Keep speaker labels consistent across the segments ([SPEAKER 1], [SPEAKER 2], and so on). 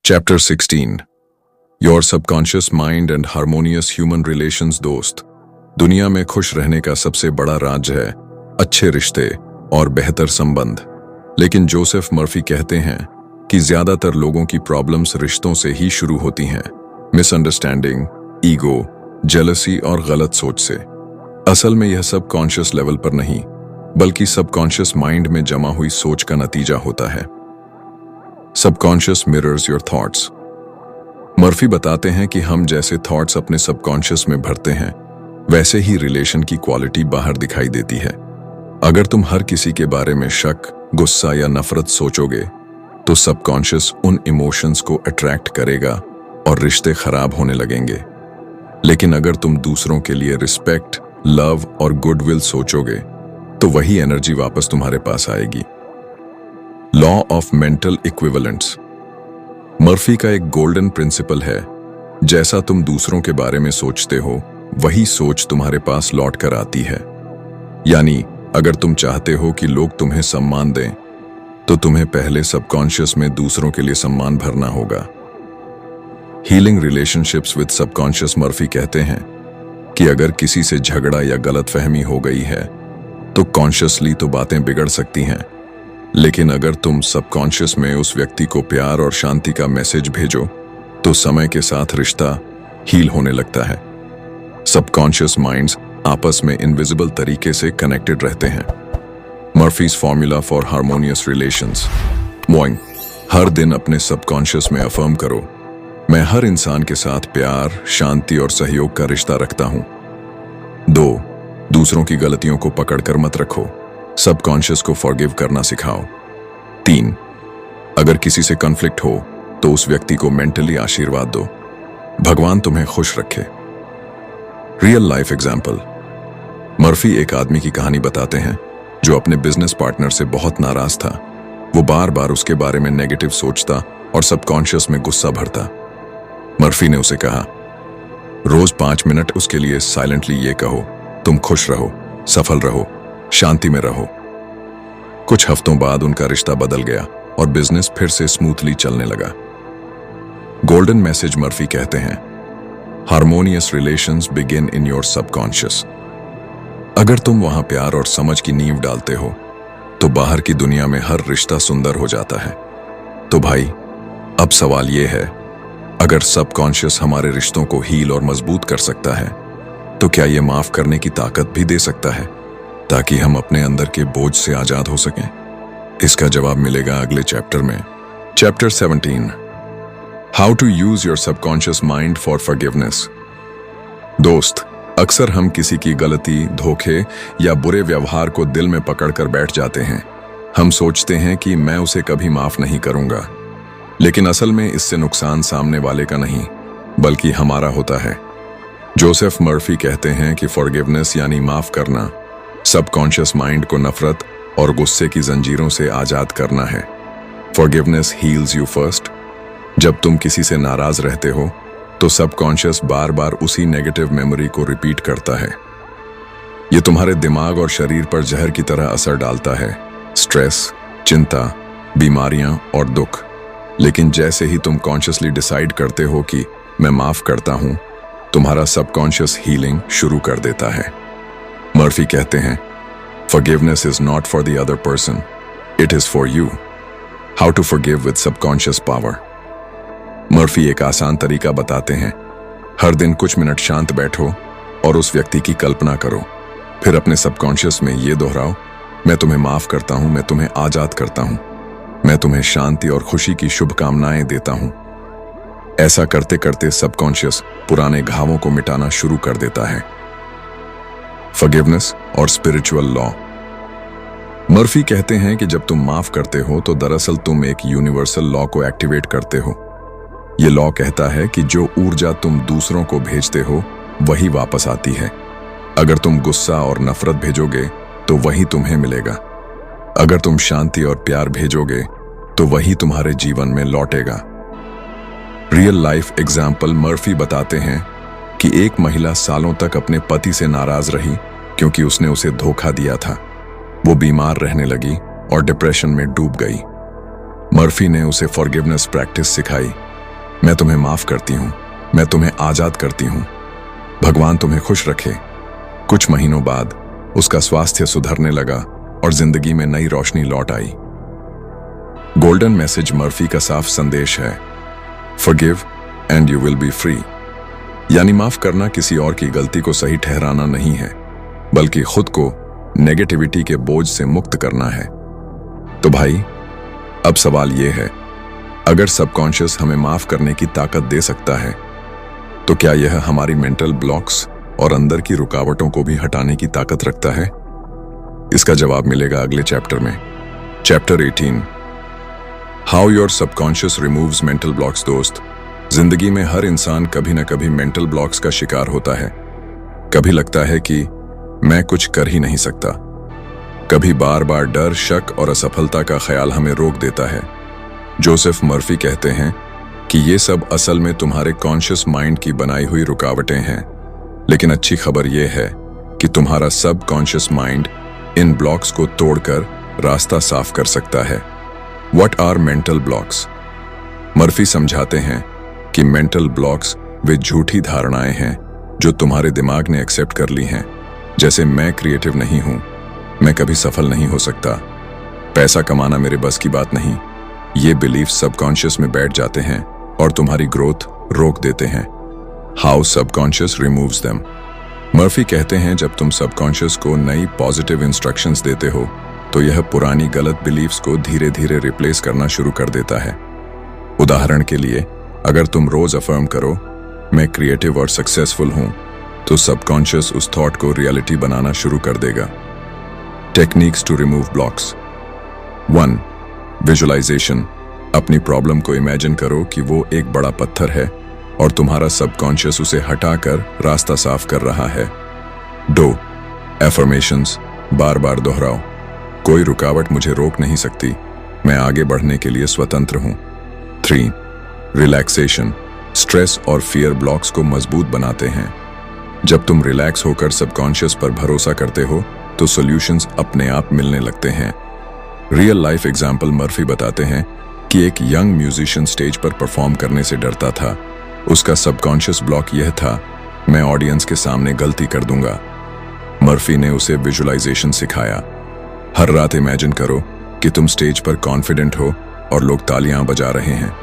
[SPEAKER 1] Chapter 16 your subconscious mind and harmonious human relations. दोस्त, दुनिया में खुश रहने का सबसे बड़ा राज है अच्छे रिश्ते और बेहतर संबंध। लेकिन जोसेफ मर्फी कहते हैं कि ज्यादातर लोगों की प्रॉब्लम्स रिश्तों से ही शुरू होती हैं, मिसअंडरस्टैंडिंग, ईगो, जेलसी और गलत सोच से। असल में यह सब कॉन्शियस लेवल पर नहीं बल्कि सबकॉन्शियस माइंड में जमा हुई सोच का नतीजा होता है। Subconscious mirrors your thoughts. Murphy बताते हैं कि हम जैसे थॉट्स अपने सबकॉन्शियस में भरते हैं वैसे ही रिलेशन की क्वालिटी बाहर दिखाई देती है। अगर तुम हर किसी के बारे में शक, गुस्सा या नफरत सोचोगे तो सबकॉन्शियस उन इमोशंस को अट्रैक्ट करेगा और रिश्ते खराब होने लगेंगे। लेकिन अगर तुम दूसरों के लिए रिस्पेक्ट, लव और गुडविल सोचोगे तो वही एनर्जी वापस तुम्हारे पास आएगी। Law of mental equivalents. Murphy का एक गोल्डन प्रिंसिपल है, जैसा तुम दूसरों के बारे में सोचते हो वही सोच तुम्हारे पास लौट कर आती है। यानी अगर तुम चाहते हो कि लोग तुम्हें सम्मान दें तो तुम्हें पहले सबकॉन्शियस में दूसरों के लिए सम्मान भरना होगा। Healing relationships with subconscious. Murphy कहते हैं कि अगर किसी से झगड़ा या गलतफहमी हो गई है तो कॉन्शियसली तो बातें बिगड़ सकती हैं, लेकिन अगर तुम सबकॉन्शियस में उस व्यक्ति को प्यार और शांति का मैसेज भेजो तो समय के साथ रिश्ता हील होने लगता है। सबकॉन्शियस माइंड्स आपस में इनविजिबल तरीके से कनेक्टेड रहते हैं। Murphy's formula for harmonious relations. 1. हर दिन अपने सबकॉन्शियस में अफर्म करो, मैं हर इंसान के साथ प्यार, शांति और सहयोग का रिश्ता रखता हूं। 2. दूसरों की गलतियों को पकड़कर मत रखो, सबकॉन्शियस को फॉरगिव करना सिखाओ। 3. अगर किसी से कॉन्फ्लिक्ट हो तो उस व्यक्ति को मेंटली आशीर्वाद दो, भगवान तुम्हें खुश रखे। Real life example. मर्फी एक आदमी की कहानी बताते हैं जो अपने बिजनेस पार्टनर से बहुत नाराज था। वो बार बार उसके बारे में नेगेटिव सोचता और सबकॉन्शियस में गुस्सा भरता। मर्फी ने उसे कहा, रोज 5 मिनट उसके लिए साइलेंटली ये कहो, तुम खुश रहो, सफल रहो, शांति में रहो। कुछ हफ्तों बाद उनका रिश्ता बदल गया और बिजनेस फिर से स्मूथली चलने लगा। Golden message. मर्फी कहते हैं, harmonious relations begin in your subconscious. अगर तुम वहां प्यार और समझ की नींव डालते हो तो बाहर की दुनिया में हर रिश्ता सुंदर हो जाता है। तो भाई, अब सवाल यह है, अगर सबकॉन्शियस हमारे रिश्तों को हील और मजबूत कर सकता है तो क्या यह माफ करने की ताकत भी दे सकता है ताकि हम अपने अंदर के बोझ से आजाद हो सकें? इसका जवाब मिलेगा अगले चैप्टर में। Chapter 17 how to use your subconscious mind for forgiveness. दोस्त, अक्सर हम किसी की गलती, धोखे या बुरे व्यवहार को दिल में पकड़कर बैठ जाते हैं। हम सोचते हैं कि मैं उसे कभी माफ नहीं करूंगा, लेकिन असल में इससे नुकसान सामने वाले का नहीं बल्कि हमारा होता है। जोसेफ मर्फी कहते हैं कि फॉरगिवनेस यानी माफ करना सबकॉन्शियस माइंड को नफरत और गुस्से की जंजीरों से आजाद करना है। Forgiveness heels you first. जब तुम किसी से नाराज रहते हो तो सबकॉन्शियस बार बार उसी नेगेटिव मेमोरी को रिपीट करता है। ये तुम्हारे दिमाग और शरीर पर जहर की तरह असर डालता है, स्ट्रेस, चिंता, बीमारियां और दुख। लेकिन जैसे ही तुम कॉन्शियसली डिसाइड करते हो कि मैं माफ करता हूं, तुम्हारा सबकॉन्शियस हीलिंग शुरू कर देता है। मर्फी कहते हैं, forgiveness is not for the other person, it is for you. How to forgive with subconscious power. Murphy एक आसान तरीका बताते हैं, हर दिन कुछ मिनट शांत बैठो और उस व्यक्ति की कल्पना करो। फिर अपने सबकॉन्शियस में ये दोहराओ, मैं तुम्हें माफ करता हूं, मैं तुम्हें आजाद करता हूं, मैं तुम्हें शांति और खुशी की शुभकामनाएं देता हूं। ऐसा करते करते सबकॉन्शियस पुराने घावों को मिटाना शुरू कर देता है। फॉरगिवनेस और स्पिरिचुअल लॉ। मर्फी कहते हैं कि जब तुम माफ करते हो तो दरअसल तुम एक यूनिवर्सल लॉ को एक्टिवेट करते हो। यह लॉ कहता है कि जो ऊर्जा तुम दूसरों को भेजते हो वही वापस आती है। अगर तुम गुस्सा और नफरत भेजोगे तो वही तुम्हें मिलेगा। अगर तुम शांति और प्यार भेजोगे तो वही तुम्हारे जीवन में लौटेगा। Real life example. मर्फी बताते हैं कि एक महिला सालों तक अपने पति से नाराज रही क्योंकि उसने उसे धोखा दिया था। वो बीमार रहने लगी और डिप्रेशन में डूब गई। मर्फी ने उसे फॉरगिवनेस प्रैक्टिस सिखाई मैं तुम्हें माफ करती हूँ, मैं तुम्हें आजाद करती हूँ, भगवान तुम्हें खुश रखे। कुछ महीनों बाद उसका स्वास्थ्य सुधरने लगा और जिंदगी में नई रोशनी लौट आई। गोल्डन मैसेज मर्फी का साफ संदेश है, forgive and you will be free. यानी माफ करना किसी और की गलती को सही ठहराना नहीं है, बल्कि खुद को नेगेटिविटी के बोझ से मुक्त करना है। तो भाई, अब सवाल यह है, अगर सबकॉन्शियस हमें माफ करने की ताकत दे सकता है, तो क्या यह हमारी मेंटल ब्लॉक्स और अंदर की रुकावटों को भी हटाने की ताकत रखता है? इसका जवाब मिलेगा अगले चैप्टर में। Chapter 18, how your subconscious removes mental blocks. दोस्त, जिंदगी में हर इंसान कभी ना कभी मेंटल ब्लॉक्स का शिकार होता है। कभी लगता है कि मैं कुछ कर ही नहीं सकता, कभी बार बार डर, शक और असफलता का ख्याल हमें रोक देता है। जोसेफ मर्फी कहते हैं कि ये सब असल में तुम्हारे कॉन्शियस माइंड की बनाई हुई रुकावटें हैं। लेकिन अच्छी खबर यह है कि तुम्हारा सब कॉन्शियस माइंड इन ब्लॉक्स को तोड़कर रास्ता साफ कर सकता है। What are mental blocks? Murphy समझाते हैं कि मेंटल ब्लॉक्स वे झूठी धारणाएं हैं जो तुम्हारे दिमाग ने एक्सेप्ट कर ली हैं, जैसे मैं क्रिएटिव नहीं हूं, मैं कभी सफल नहीं हो सकता, पैसा कमाना मेरे बस की बात नहीं। ये बिलीफ सबकॉन्शियस में बैठ जाते हैं और तुम्हारी ग्रोथ रोक देते हैं। How subconscious removes them. Murphy कहते हैं, जब तुम सबकॉन्शियस को नई पॉजिटिव इंस्ट्रक्शंस देते हो तो यह पुरानी गलत बिलीफ्स को धीरे धीरे रिप्लेस करना शुरू कर देता है। उदाहरण के लिए, अगर तुम रोज अफर्म करो, मैं क्रिएटिव और सक्सेसफुल हूं, तो सबकॉन्शियस उस थॉट को रियलिटी बनाना शुरू कर देगा। Techniques to remove blocks. 1. Visualisation. अपनी प्रॉब्लम को इमेजिन करो कि वो एक बड़ा पत्थर है और तुम्हारा सबकॉन्शियस उसे हटाकर रास्ता साफ कर रहा है। 2. एफर्मेशंस। बार बार दोहराओ, कोई रुकावट मुझे रोक नहीं सकती, मैं आगे बढ़ने के लिए स्वतंत्र हूं। 3. रिलैक्सेशन। स्ट्रेस और फियर ब्लॉक्स को मजबूत बनाते हैं। जब तुम रिलैक्स होकर सबकॉन्शियस पर भरोसा करते हो तो सॉल्यूशंस अपने आप मिलने लगते हैं। रियल लाइफ एग्जाम्पल मर्फी बताते हैं कि एक यंग म्यूजिशियन स्टेज पर परफॉर्म करने से डरता था। उसका सबकॉन्शियस ब्लॉक यह था, मैं ऑडियंस के सामने गलती कर दूंगा। मर्फी ने उसे विजुअलाइजेशन सिखाया। हर रात इमेजिन करो कि तुम स्टेज पर कॉन्फिडेंट हो और लोग तालियां बजा रहे हैं।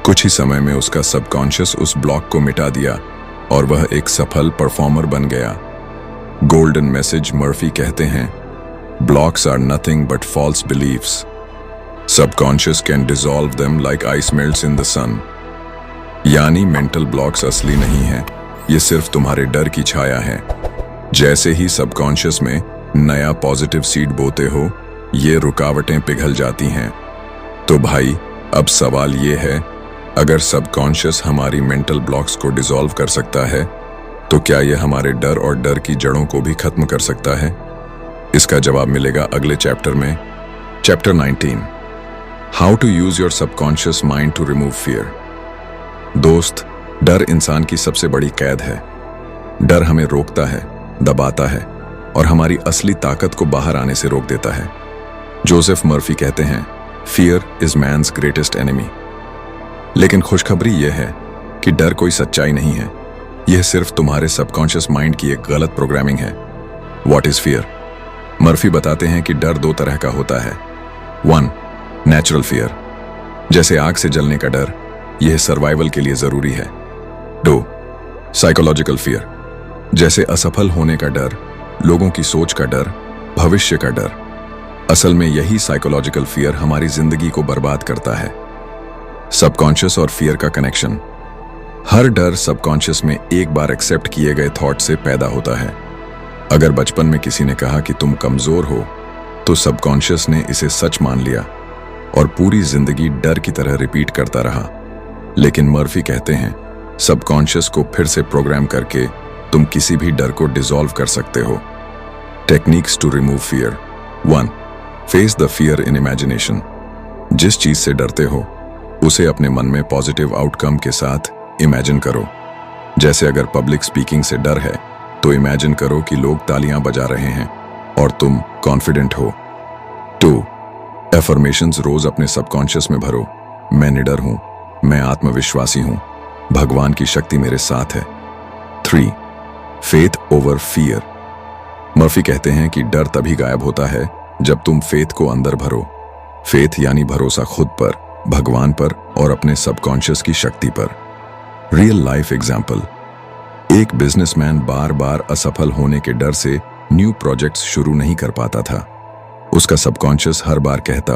[SPEAKER 1] कुछ ही समय में उसका सबकॉन्शियस उस ब्लॉक को मिटा दिया और वह एक सफल परफॉर्मर बन गया। गोल्डन मैसेज मर्फी कहते हैं, blocks are nothing but false beliefs. Subconscious can dissolve them like ice melts in the sun. यानी मेंटल ब्लॉक्स असली नहीं है, ये सिर्फ तुम्हारे डर की छाया है। जैसे ही सबकॉन्शियस में नया पॉजिटिव सीड बोते हो, ये रुकावटें पिघल जाती हैं। तो भाई, अब सवाल ये है, अगर सबकॉन्शियस हमारी मेंटल ब्लॉक्स को डिसॉल्व कर सकता है, तो क्या यह हमारे डर और डर की जड़ों को भी खत्म कर सकता है? इसका जवाब मिलेगा अगले चैप्टर में। Chapter 19, how to use your subconscious mind to remove fear. दोस्त, डर इंसान की सबसे बड़ी कैद है। डर हमें रोकता है, दबाता है और हमारी असली ताकत को बाहर आने से रोक देता है। जोसेफ मर्फी कहते हैं, fear is man's greatest enemy. लेकिन खुशखबरी यह है कि डर कोई सच्चाई नहीं है, यह सिर्फ तुम्हारे सबकॉन्शियस माइंड की एक गलत प्रोग्रामिंग है। What is fear? मर्फी बताते हैं कि डर दो तरह का होता है। 1. नेचुरल फियर, जैसे आग से जलने का डर, यह सर्वाइवल के लिए जरूरी है। 2. साइकोलॉजिकल फियर, जैसे असफल होने का डर, लोगों की सोच का डर, भविष्य का डर। असल में यही साइकोलॉजिकल फियर हमारी जिंदगी को बर्बाद करता है। सबकॉन्शियस और फियर का कनेक्शन। हर डर सबकॉन्शियस में एक बार एक्सेप्ट किए गए थॉट से पैदा होता है। अगर बचपन में किसी ने कहा कि तुम कमजोर हो, तो सबकॉन्शियस ने इसे सच मान लिया और पूरी जिंदगी डर की तरह रिपीट करता रहा। लेकिन मर्फी कहते हैं, सबकॉन्शियस को फिर से प्रोग्राम करके तुम किसी भी डर को डिसॉल्व कर सकते हो। Techniques to remove fear. 1. Face the fear in imagination. जिस चीज से डरते हो उसे अपने मन में पॉजिटिव आउटकम के साथ इमेजिन करो। जैसे अगर पब्लिक स्पीकिंग से डर है तो इमेजिन करो कि लोग तालियां बजा रहे हैं और तुम कॉन्फिडेंट हो। 2. एफर्मेशंस रोज अपने सबकॉन्शियस में भरो। मैं निडर हूं, मैं आत्मविश्वासी हूं, भगवान की शक्ति मेरे साथ है। 3. Faith over fear. मर्फी कहते हैं कि डर तभी गायब होता है जब तुम फेथ को अंदर भरो। फेथ यानी भरोसा खुद पर, भगवान पर और अपने सबकॉन्शियस की शक्ति पर। Real life example. एक बिजनेसमैन बार बार असफल होने के डर से न्यू प्रोजेक्ट्स शुरू नहीं कर पाता था। उसका सबकॉन्शियस हर बार कहता,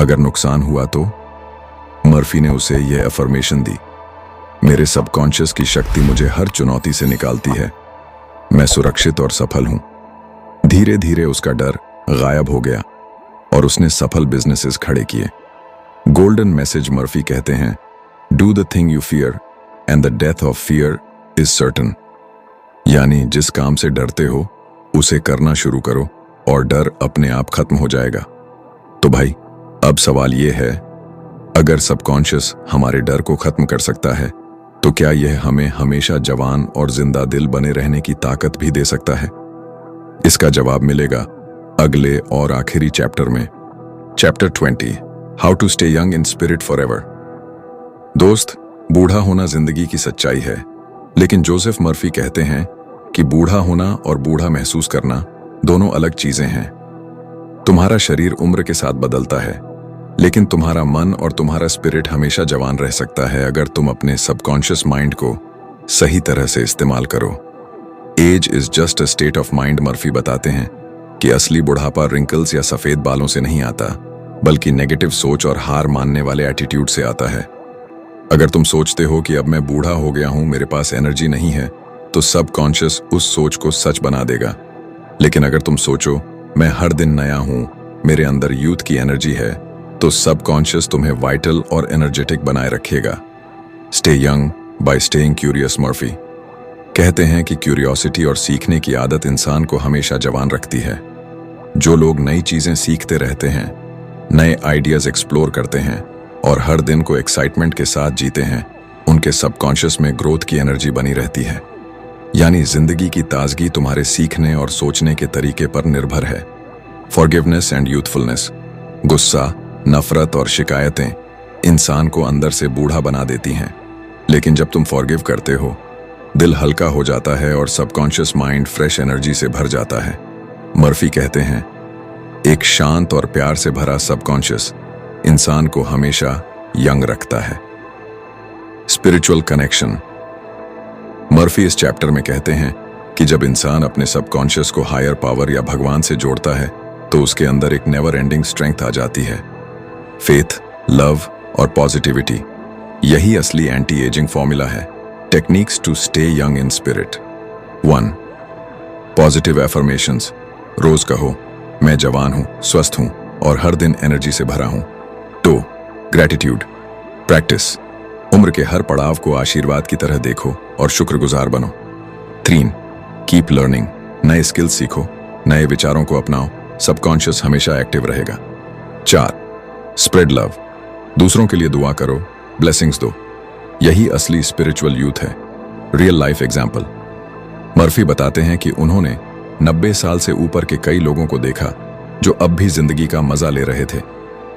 [SPEAKER 1] अगर नुकसान हुआ तो। मर्फी ने उसे यह अफर्मेशन दी, मेरे सबकॉन्शियस की शक्ति मुझे हर चुनौती से निकालती है, मैं सुरक्षित और सफल हूं। धीरे धीरे उसका डर गायब हो गया और उसने सफल बिजनेसेस खड़े किए। गोल्डन मैसेज मर्फी कहते हैं, do the thing you fear and the death of fear is certain. यानी जिस काम से डरते हो उसे करना शुरू करो और डर अपने आप खत्म हो जाएगा। तो भाई, अब सवाल यह है, अगर सबकॉन्शियस हमारे डर को खत्म कर सकता है तो क्या यह हमें हमेशा जवान और जिंदा दिल बने रहने की ताकत भी दे सकता है? इसका जवाब मिलेगा अगले और आखिरी चैप्टर में। Chapter 20, how to stay young in spirit forever. दोस्त, बूढ़ा होना जिंदगी की सच्चाई है, लेकिन जोसेफ मर्फी कहते हैं कि बूढ़ा होना और बूढ़ा महसूस करना दोनों अलग चीजें हैं। तुम्हारा शरीर उम्र के साथ बदलता है, लेकिन तुम्हारा मन और तुम्हारा स्पिरिट हमेशा जवान रह सकता है अगर तुम अपने सबकॉन्शियस माइंड को सही तरह से इस्तेमाल करो। Age is just a state of mind. Murphy बताते हैं कि असली बुढ़ापा रिंकल्स या सफेद बालों से नहीं आता, बल्कि नेगेटिव सोच और हार मानने वाले एटीट्यूड से आता है। अगर तुम सोचते हो कि अब मैं बूढ़ा हो गया हूं, मेरे पास एनर्जी नहीं है, तो सबकॉन्शियस उस सोच को सच बना देगा। लेकिन अगर तुम सोचो, मैं हर दिन नया हूं, मेरे अंदर यूथ की एनर्जी है, तो सबकॉन्शियस तुम्हें वाइटल और एनर्जेटिक बनाए रखेगा। Stay young bye staying curious. Murphy कहते हैं कि क्यूरियोसिटी और सीखने की आदत इंसान को हमेशा जवान रखती है। जो लोग नई चीजें सीखते रहते हैं, नए आइडियाज एक्सप्लोर करते हैं और हर दिन को एक्साइटमेंट के साथ जीते हैं, उनके सबकॉन्शियस में ग्रोथ की एनर्जी बनी रहती है। यानी जिंदगी की ताजगी तुम्हारे सीखने और सोचने के तरीके पर निर्भर है। Forgiveness and youthfulness. गुस्सा, नफरत और शिकायतें इंसान को अंदर से बूढ़ा बना देती हैं, लेकिन जब तुम फॉरगिव करते हो, दिल हल्का हो जाता है और सबकॉन्शियस माइंड फ्रेश एनर्जी से भर जाता है। मर्फी कहते हैं, एक शांत और प्यार से भरा सबकॉन्शियस इंसान को हमेशा यंग रखता है। Spiritual connection. मर्फी इस चैप्टर में कहते हैं कि जब इंसान अपने सबकॉन्शियस को हायर पावर या भगवान से जोड़ता है तो उसके अंदर एक नेवर एंडिंग स्ट्रेंथ आ जाती है। फेथ, लव और पॉजिटिविटी, यही असली एंटी एजिंग फॉर्मूला है। Techniques to stay young in spirit. 1. Positive affirmations. रोज कहो, मैं जवान हूं, स्वस्थ हूं और हर दिन एनर्जी से भरा हूं। 2. Gratitude practice. उम्र के हर पड़ाव को आशीर्वाद की तरह देखो और शुक्रगुजार बनो। 3. Keep learning. नए स्किल्स सीखो, नए विचारों को अपनाओ, सबकॉन्शियस हमेशा एक्टिव रहेगा। 4. Spread love. दूसरों के लिए दुआ करो, ब्लेसिंग्स दो, यही असली स्पिरिचुअल यूथ है। Real life example. मर्फी बताते हैं कि उन्होंने 90 साल से ऊपर के कई लोगों को देखा जो अब भी जिंदगी का मजा ले रहे थे,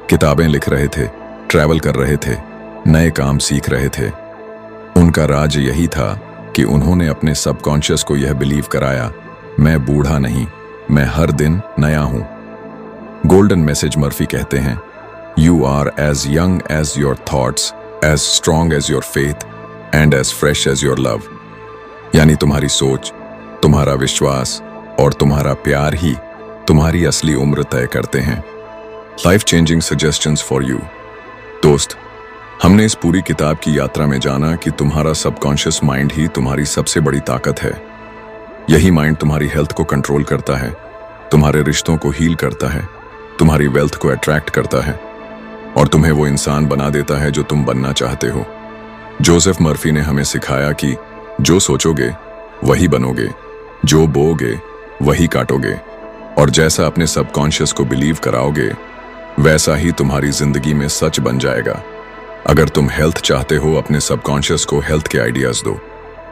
[SPEAKER 1] किताबें लिख रहे थे, ट्रैवल कर रहे थे, नए काम सीख रहे थे। उनका राज यही था कि उन्होंने अपने सबकॉन्शियस को यह बिलीव कराया, मैं बूढ़ा नहीं, मैं हर दिन नया हूं। Golden message. मर्फी कहते हैं, you are as young as your thoughts, as strong as your faith and as fresh as your love. यानी तुम्हारी सोच, तुम्हारा विश्वास और तुम्हारा प्यार ही तुम्हारी असली उम्र तय करते हैं। Life changing suggestions for you. दोस्त, हमने इस पूरी किताब की यात्रा में जाना कि तुम्हारा सबकॉन्शियस माइंड ही तुम्हारी सबसे बड़ी ताकत है। यही माइंड तुम्हारी हेल्थ को कंट्रोल करता है, तुम्हारे रिश्तों को हील करता है, तुम्हारी वेल्थ को अट्रैक्ट करता है और तुम्हें वो इंसान बना देता है जो तुम बनना चाहते हो। जोसेफ मर्फी ने हमें सिखाया कि जो सोचोगे वही बनोगे, जो बोओगे वही काटोगे और जैसा अपने सबकॉन्शियस को बिलीव कराओगे वैसा ही तुम्हारी जिंदगी में सच बन जाएगा। अगर तुम हेल्थ चाहते हो, अपने सबकॉन्शियस को हेल्थ के आइडियाज दो।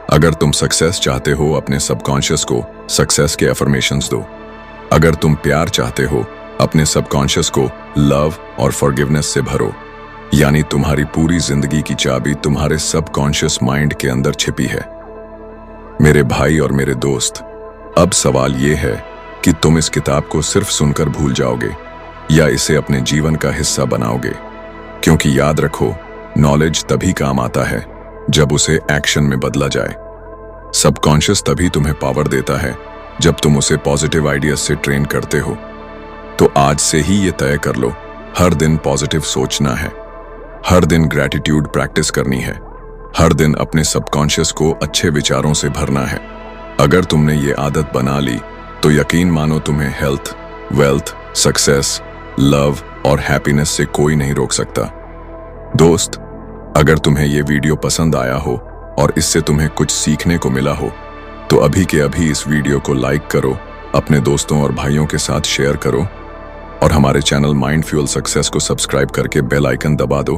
[SPEAKER 1] अगर तुम सक्सेस चाहते हो, अपने सबकॉन्शियस को सक्सेस के अफर्मेशंस दो। अगर तुम प्यार चाहते हो, अपने सबकॉन्शियस को लव और फॉरगिवनेस से भरो। यानी तुम्हारी पूरी जिंदगी की चाबी तुम्हारे सबकॉन्शियस माइंड के अंदर छिपी है। मेरे भाई और मेरे दोस्त, अब सवाल यह है कि तुम इस किताब को सिर्फ सुनकर भूल जाओगे या इसे अपने जीवन का हिस्सा बनाओगे। क्योंकि याद रखो, नॉलेज तभी काम आता है जब उसे एक्शन में बदला जाए। सबकॉन्शियस तभी तुम्हें पावर देता है जब तुम उसे पॉजिटिव आइडियाज से ट्रेन करते हो। तो आज से ही ये तय कर लो, हर दिन पॉजिटिव सोचना है, हर दिन ग्रैटिट्यूड प्रैक्टिस करनी है, हर दिन अपने सबकॉन्शियस को अच्छे विचारों से भरना है। अगर तुमने ये आदत बना ली तो यकीन मानो तुम्हें हेल्थ, वेल्थ, सक्सेस, लव और हैप्पीनेस से कोई नहीं रोक सकता। दोस्त, अगर तुम्हें ये वीडियो पसंद आया हो और इससे तुम्हें कुछ सीखने को मिला हो तो अभी के अभी इस वीडियो को लाइक करो, अपने दोस्तों और भाइयों के साथ शेयर करो और हमारे चैनल माइंड फ्यूल सक्सेस को सब्सक्राइब करके बेल आइकन दबा दो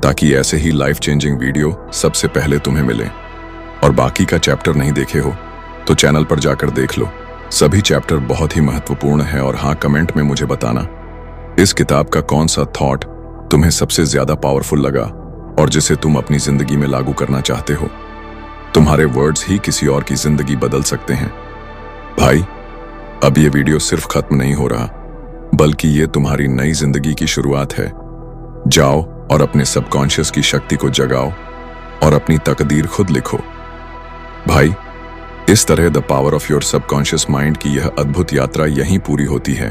[SPEAKER 1] ताकि ऐसे ही लाइफ चेंजिंग वीडियो सबसे पहले तुम्हें मिले। और बाकी का चैप्टर नहीं देखे हो तो चैनल पर जाकर देख लो, सभी चैप्टर बहुत ही महत्वपूर्ण है। और हाँ, कमेंट में मुझे बताना इस किताब का कौन सा थॉट तुम्हें सबसे ज्यादा पावरफुल लगा और जिसे तुम अपनी जिंदगी में लागू करना चाहते हो। तुम्हारे वर्ड्स ही किसी और की जिंदगी बदल सकते हैं। भाई, अब ये वीडियो सिर्फ खत्म नहीं हो रहा, बल्कि ये तुम्हारी नई जिंदगी की शुरुआत है। जाओ और अपने सबकॉन्शियस की शक्ति को जगाओ और अपनी तकदीर खुद लिखो। भाई, इस तरह the power of your subconscious mind की यह अद्भुत यात्रा यहीं पूरी होती है।